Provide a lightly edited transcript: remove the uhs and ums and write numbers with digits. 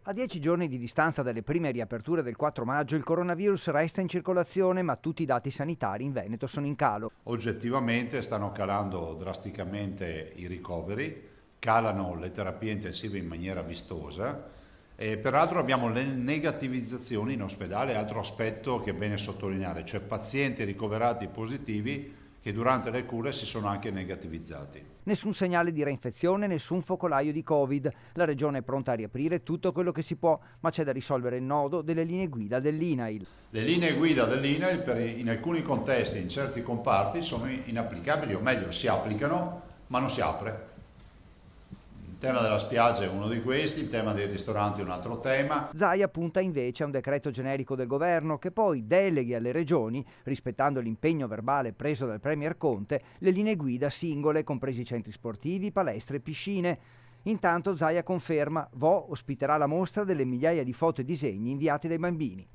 A 10 giorni di distanza dalle prime riaperture del 4 maggio, il coronavirus resta in circolazione, ma tutti i dati sanitari in Veneto sono in calo. Oggettivamente stanno calando drasticamente i ricoveri, calano le terapie intensive in maniera vistosa e peraltro abbiamo le negativizzazioni in ospedale, altro aspetto che è bene sottolineare, cioè pazienti ricoverati positivi che durante le cure si sono anche negativizzati. Nessun segnale di reinfezione, nessun focolaio di Covid. La regione è pronta a riaprire tutto quello che si può, ma c'è da risolvere il nodo delle linee guida dell'INAIL. Le linee guida dell'INAIL in alcuni contesti, in certi comparti, sono inapplicabili, o meglio, si applicano, ma non si apre. Il tema della spiaggia è uno di questi, il tema dei ristoranti è un altro tema. Zaia punta invece a un decreto generico del governo che poi deleghi alle regioni, rispettando l'impegno verbale preso dal Premier Conte, le linee guida singole, compresi centri sportivi, palestre e piscine. Intanto Zaia conferma, Vo ospiterà la mostra delle migliaia di foto e disegni inviati dai bambini.